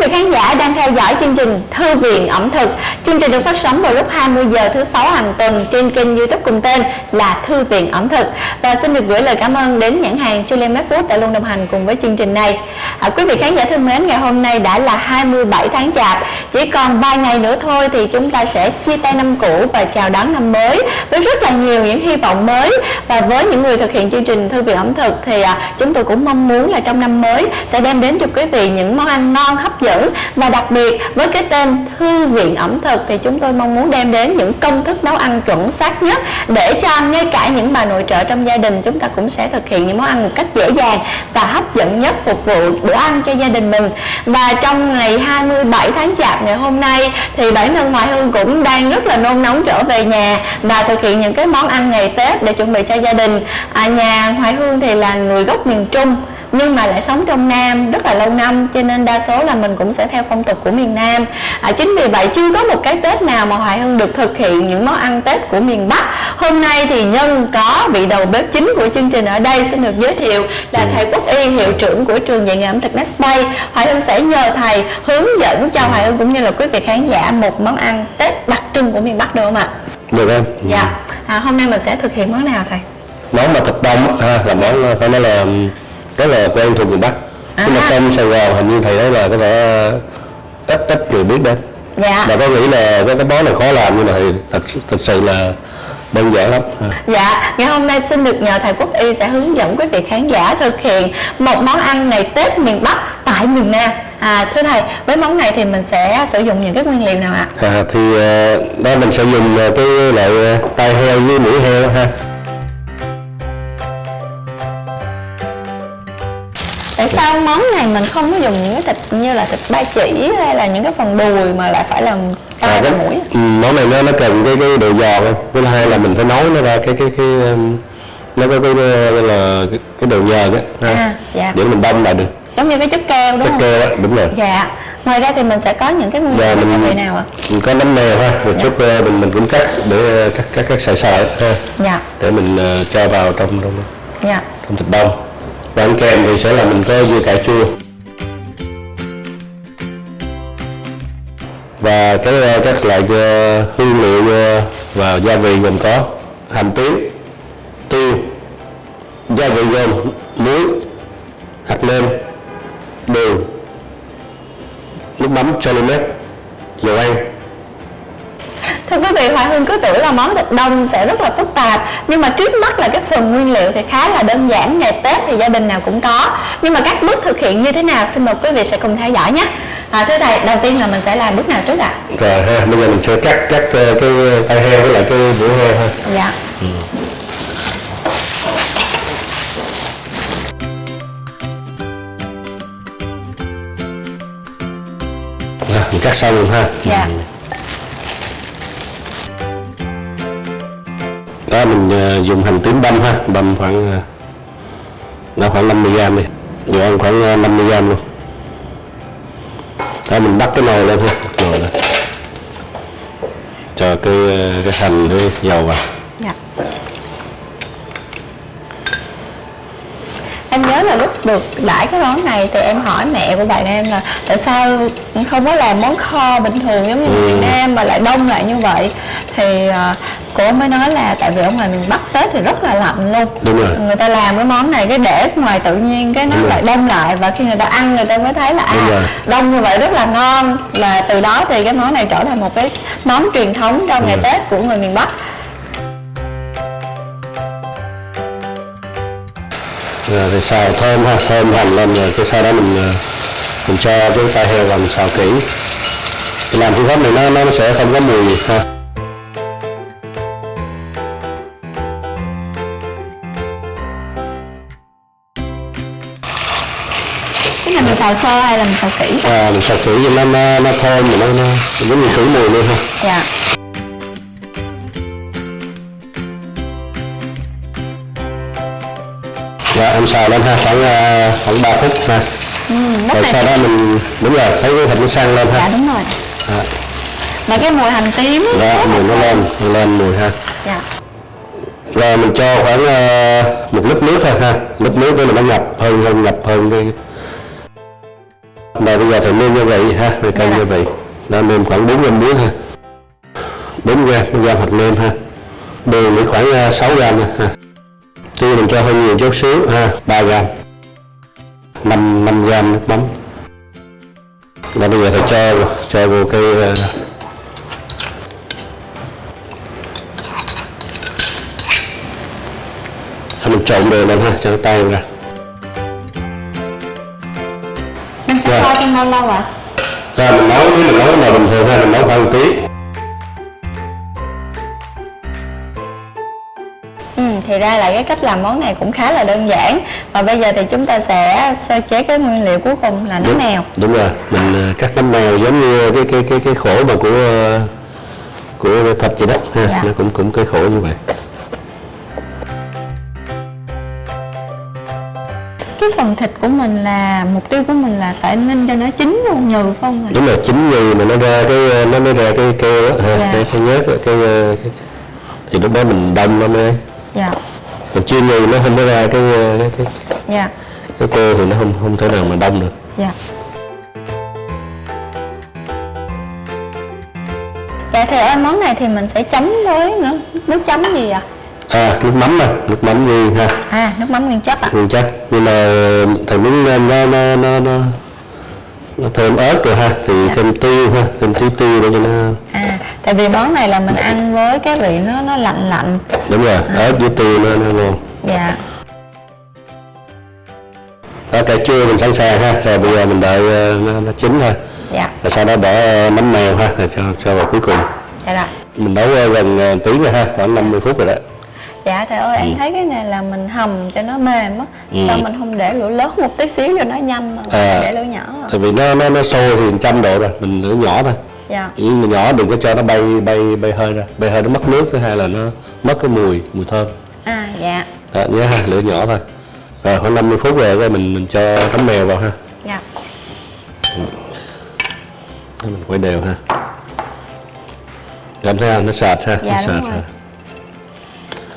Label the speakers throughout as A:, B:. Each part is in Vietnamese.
A: vị khán giả đang theo dõi chương trình Thư viện ẩm thực. Chương trình được phát sóng vào lúc 20 giờ thứ 6 hàng tuần trên kênh YouTube cùng tên là Thư viện ẩm thực. Và xin được gửi lời cảm ơn đến nhãn hàng Julian Food đã luôn đồng hành cùng với chương trình này. Quý vị khán giả thân mến, ngày hôm nay đã là 27 tháng Chạp, chỉ còn vài ngày nữa thôi thì chúng ta sẽ chia tay năm cũ và chào đón năm mới với rất là nhiều những hy vọng mới. Và với những người thực hiện chương trình Thư viện ẩm thực thì chúng tôi cũng mong muốn là trong năm mới sẽ đem đến cho quý vị những món ăn ngon hấp dẫn, và đặc biệt với cái tên Thư viện ẩm thực thì chúng tôi mong muốn đem đến những công thức nấu ăn chuẩn xác nhất để cho ngay cả những bà nội trợ trong gia đình chúng ta cũng sẽ thực hiện những món ăn một cách dễ dàng và hấp dẫn nhất, phục vụ bữa ăn cho gia đình mình. Và trong ngày 27 tháng Chạp ngày hôm nay thì bản thân Hoài Hương cũng đang rất là nôn nóng trở về nhà và thực hiện những cái món ăn ngày Tết để chuẩn bị cho gia đình. Nhà Hoài Hương thì là người gốc miền Trung nhưng mà lại sống trong Nam rất là lâu năm, cho nên đa số là mình cũng sẽ theo phong tục của miền Nam. Chính vì vậy chưa có một cái Tết nào mà Hoài Hương được thực hiện những món ăn Tết của miền Bắc. Hôm nay thì nhân có vị đầu bếp chính của chương trình ở đây, xin được giới thiệu là thầy Quốc Y, hiệu trưởng của trường dạy nghề ẩm thực Nestbay. Hoài Hương sẽ nhờ thầy hướng dẫn cho Hoài Hương cũng như là quý vị khán giả một món ăn Tết đặc trưng của miền Bắc được không ạ?
B: Được em.
A: Dạ. Hôm nay mình sẽ thực hiện món nào thầy?
B: Món mà thịt đông là món phải nói là rất là quen thuộc miền Bắc. Nhưng mà trong Sài Gòn hình như thầy thấy là có vẻ ít người biết đến.
A: Dạ.
B: Và có nghĩ là cái món này khó làm, nhưng mà thầy thật sự là đơn giản lắm.
A: Dạ, ngày hôm nay xin được nhờ thầy Quốc Y sẽ hướng dẫn quý vị khán giả thực hiện một món ăn ngày Tết miền Bắc tại miền Nam. Thưa thầy, với món này thì mình sẽ sử dụng những cái nguyên liệu nào ạ?
B: Thì đây mình sẽ dùng cái loại tai heo với mũi heo ha.
A: Tại sao món này mình không có dùng những cái thịt như là thịt ba chỉ hay là những cái phần đùi mà lại phải làm tai và mũi?
B: Món này nó cần cái độ giòn, với hai là mình phải nấu nó ra nó có cái độ nhờn á,
A: dạ.
B: để mình đông lại được.
A: Giống như cái chất keo đúng không?
B: Chất keo đó, đúng rồi.
A: Dạ. Ngoài ra thì mình sẽ có những cái nguyên liệu như thế nào ạ?
B: Mình có nấm mèo ha, một chút mình cũng cắt để các sợi ha.
A: Dạ.
B: Để mình cho vào trong thịt đông. Và ăn kèm thì sẽ là mình có dưa cải chua. Và các loại hương liệu và gia vị gồm có hành tím, tiêu, gia vị gồm muối, hạt nêm, đường, nước mắm Jolimet, dầu ăn.
A: Thưa quý vị, Hoài Hương cứ tưởng là món thịt đông sẽ rất là phức tạp, nhưng mà trước mắt là cái phần nguyên liệu thì khá là đơn giản, ngày Tết thì gia đình nào cũng có. Nhưng mà các bước thực hiện như thế nào xin mời quý vị sẽ cùng theo dõi nhé. Thưa thầy, đầu tiên là mình sẽ làm bước nào trước ạ?
B: Rồi ha, bây giờ mình sẽ cắt cái tai heo với lại cái mũi heo ha.
A: Dạ.
B: Mình cắt xong rồi ha.
A: Dạ.
B: Đó, mình dùng hành tím băm ha, băm khoảng 50g đi, dầu ăn khoảng 50g luôn. Đó, mình bắt cái nồi lên ha, nồi lên, cho cái hành với dầu vào.
A: Dạ. Em nhớ là lúc được đãi cái món này thì em hỏi mẹ của bạn em là tại sao không có làm món kho bình thường giống như miền Nam mà lại đông lại như vậy, thì cô mới nói là tại vì ở ngoài miền Bắc Tết thì rất là lạnh luôn.
B: Đúng rồi.
A: Người ta làm cái món này cái để ngoài tự nhiên cái nó lại đông lại, và khi người ta ăn người ta mới thấy là đông như vậy rất là ngon, và từ đó thì cái món này trở thành một cái món truyền thống trong ngày Tết của người miền Bắc.
B: Rồi thì xào thơm ha, thơm hành lên rồi cái sau đó mình cho cái tai heo vào mình xào kỹ. Thì làm phương pháp này nó sẽ không có mùi gì ha.
A: Cái này mình xào sơ hay là mình xào kỹ?
B: Mình xào kỹ cho nó thơm mà nó giống như khử mùi luôn ha.
A: Dạ.
B: Dạ, em xào lên ha, khoảng 3 phút ha. Rồi sau đó mình, đúng rồi, thấy cái thịt nó săn lên ha.
A: Dạ đúng rồi. Và cái mùi hành tím
B: đó, mùi nó lên mùi ha.
A: Dạ.
B: Rồi mình cho khoảng 1 lít nước thôi ha, lít nước để mà nó ngập hơn cái Rồi bây giờ thầy nêm gia vị ha, về cân gia vị. Đó, nêm khoảng 4 gram muối ha, 4 gram hạt nêm ha, đường thì khoảng 6 gram ha, tiêu mình cho hơi nhiều chút xíu ha, 3 gram, 5 gram nước mắm. Và bây giờ thầy cho vô cái mình trộn đều lên ha, cho nó tan ra.
A: Mình sẽ kho trong bao lâu ạ?
B: Rồi mình nấu, nếu mình nấu mà bình thường ha, mình nấu khoảng 1 tiếng.
A: Thì ra là cái cách làm món này cũng khá là đơn giản. Và bây giờ thì chúng ta sẽ sơ chế cái nguyên liệu cuối cùng là nấm mèo.
B: Đúng rồi, mình cắt nấm mèo giống như cái khổ mà của thịt vậy đó ha. Dạ. Nó cũng cái khổ như vậy.
A: Cái phần thịt của mình là mục tiêu của mình là phải ninh cho nó chín luôn nhừ phải không?
B: Đúng rồi, chín nhừ mà nó mới ra cái keo đó ha. Dạ. Cái nhớt thì lúc đó mình đông nó mới. Dạ. Còn chưa nhừ nó không có ra
A: dạ.
B: Cái keo thì nó không thể nào mà đông được.
A: Dạ. Dạ thì ở món này thì mình sẽ chấm với nước chấm gì ạ?
B: Nước mắm mà, nước mắm nguyên ha.
A: Nước mắm nguyên chất ạ.
B: Nguyên chất, nhưng mà thầy muốn nó thêm ớt rồi ha, thì dạ. Thêm tiêu ha, thêm tí tiêu để cho nó.
A: Tại vì món này là mình ăn với cái vị nó lạnh lạnh.
B: Đúng rồi, ớt với tiêu nó ngon.
A: Dạ.
B: Cà chua mình sẵn sàng ha, rồi bây giờ mình đợi nó chín thôi.
A: Dạ.
B: Rồi sau đó bỏ nấm mèo ha, rồi cho vào cuối cùng.
A: Dạ rồi.
B: Mình nấu gần tiếng rồi ha, khoảng 50 phút rồi đó.
A: Dạ thầy ơi, em thấy cái này là mình hầm cho nó mềm á, sao mình không để lửa lớn một tí xíu cho nó nhanh mà để lửa nhỏ à?
B: Tại vì nó sôi thì 100 độ rồi, mình lửa nhỏ thôi.
A: Dạ.
B: Nhưng nhỏ đừng có cho nó bay hơi ra, bay hơi nó mất nước, thứ hai là nó mất cái mùi thơm.
A: Dạ.
B: Đó, nhớ ha, lửa nhỏ thôi. Rồi khoảng 50 phút rồi mình cho nấm mèo vào ha.
A: Dạ.
B: Mình quay đều ha. Cảm thấy không? Nó sệt ha.
A: Dạ,
B: nó sệt ha.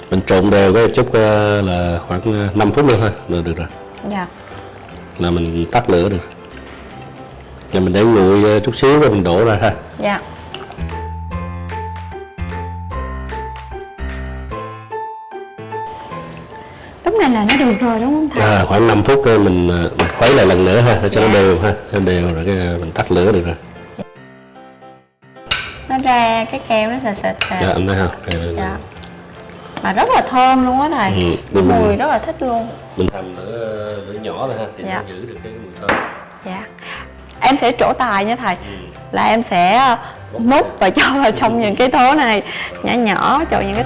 B: Mình trộn đều cái chút là khoảng 5 phút nữa thôi là được rồi.
A: Dạ.
B: Là mình tắt lửa được. Rồi mình để nguội chút xíu rồi mình đổ ra ha.
A: Dạ. Lúc này là nó được rồi đúng không thầy?
B: Khoảng 5 phút mình khuấy lại lần nữa ha, để cho nó đều ha, nó đều rồi cái mình tắt lửa được rồi.
A: Nó ra cái keo nó sệt.
B: Dạ, em thấy không?
A: Dạ. Mà rất là thơm luôn á thầy. Mùi rất là thích luôn.
B: Mình hầm lửa nhỏ thôi ha, thì nó giữ được cái mùi thơm.
A: Dạ. Em sẽ trổ tài nha thầy. Là em sẽ múc và cho vào trong những cái thố này nhỏ cho những cái.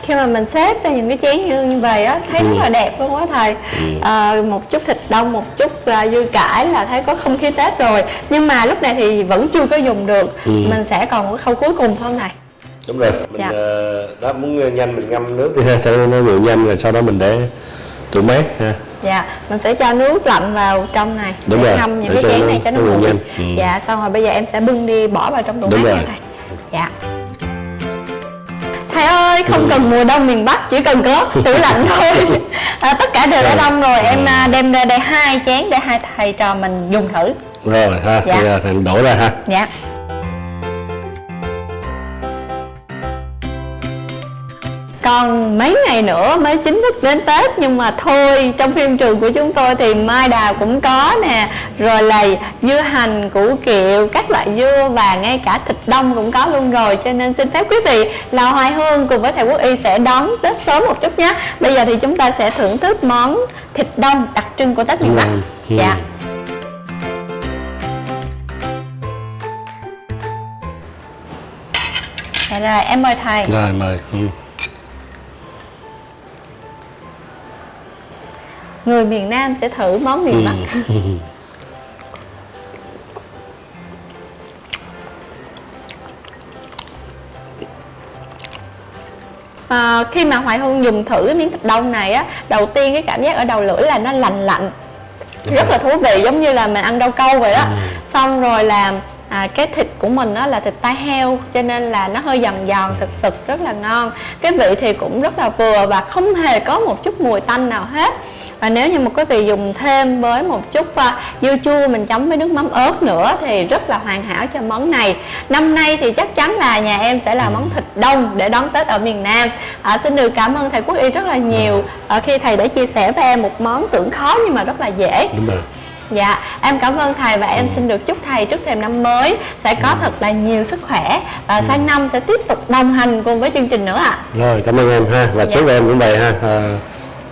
A: Khi mà mình xếp ra những cái chén như vậy á, thấy rất là đẹp luôn á thầy. Một chút thịt đông, một chút dưa cải là thấy có không khí Tết rồi. Nhưng mà lúc này thì vẫn chưa có dùng được. Mình sẽ còn cái khâu cuối cùng thôi này.
B: Đúng rồi, mình đó muốn nhanh mình ngâm nước đi ha, cho nó nguội nhanh rồi sau đó mình để tủ mát ha.
A: Dạ, mình sẽ cho nước lạnh vào trong này.
B: Đúng
A: để
B: rồi,
A: ngâm những cái chén này cho nó nguội. Dạ, xong rồi bây giờ em sẽ bưng đi bỏ vào trong tủ mát nha thầy. Dạ. Thầy ơi, không cần mùa đông miền Bắc, chỉ cần có tủ lạnh thôi. Tất cả đều đã đông rồi, em đem ra đây 2 chén để hai thầy trò mình dùng thử.
B: Rồi ha,
A: dạ.
B: Thì thầy đổ ra ha.
A: Dạ. Còn mấy ngày nữa mới chính thức đến Tết, nhưng mà thôi, trong phim trường của chúng tôi thì mai đào cũng có nè, rồi là dưa hành, củ kiệu, các loại dưa và ngay cả thịt đông cũng có luôn rồi. Cho nên xin phép quý vị là Hoài Hương cùng với thầy Quốc Y sẽ đón Tết sớm một chút nhé. Bây giờ thì chúng ta sẽ thưởng thức món thịt đông đặc trưng của Tết miền Bắc. Dạ. Rồi, em mời thầy.
B: Rồi, mời.
A: Người miền Nam sẽ thử món miền Bắc. Khi mà Hoài Hương dùng thử miếng thịt đông này á, đầu tiên cái cảm giác ở đầu lưỡi là nó lành lạnh. rất là thú vị, giống như là mình ăn rau câu vậy đó. Xong rồi là cái thịt của mình đó là thịt tai heo, cho nên là nó hơi giòn giòn sực sực, rất là ngon. Cái vị thì cũng rất là vừa và không hề có một chút mùi tanh nào hết. Và nếu như một quý vị dùng thêm với một chút dưa chua mình chấm với nước mắm ớt nữa thì rất là hoàn hảo cho món này. Năm nay thì chắc chắn là nhà em sẽ là món thịt đông để đón Tết ở miền Nam. Xin được cảm ơn thầy Quốc Y rất là nhiều khi thầy đã chia sẻ với em một món tưởng khó nhưng mà rất là dễ.
B: Đúng rồi.
A: Dạ, em cảm ơn thầy và em xin được chúc thầy trước thềm năm mới sẽ có thật là nhiều sức khỏe và sang năm sẽ tiếp tục đồng hành cùng với chương trình nữa ạ.
B: Rồi, cảm ơn em ha, và chúc em cũng vậy ha,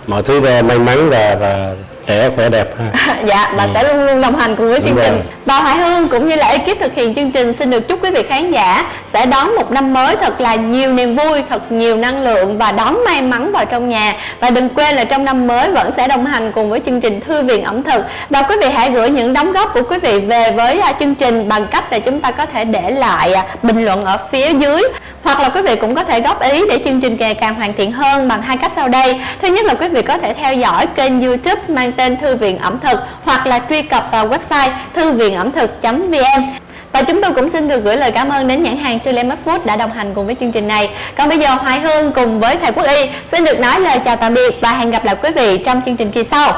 B: mọi thứ may mắn và trẻ khỏe đẹp ha.
A: Dạ, và sẽ luôn luôn đồng hành cùng với chương trình. Và Hoài Hương cũng như là ekip thực hiện chương trình xin được chúc quý vị khán giả sẽ đón một năm mới thật là nhiều niềm vui, thật nhiều năng lượng và đón may mắn vào trong nhà. Và đừng quên là trong năm mới vẫn sẽ đồng hành cùng với chương trình Thư viện ẩm thực. Và quý vị hãy gửi những đóng góp của quý vị về với chương trình bằng cách là chúng ta có thể để lại bình luận ở phía dưới. Hoặc là quý vị cũng có thể góp ý để chương trình ngày càng hoàn thiện hơn bằng hai cách sau đây. Thứ nhất là quý vị có thể theo dõi kênh YouTube mang tên Thư viện ẩm thực hoặc là truy cập vào website thư viện ẩm thực.vn. Và chúng tôi cũng xin được gửi lời cảm ơn đến nhãn hàng Julian Food đã đồng hành cùng với chương trình này. Còn bây giờ Hoài Hương cùng với thầy Quốc Y xin được nói lời chào tạm biệt và hẹn gặp lại quý vị trong chương trình kỳ sau.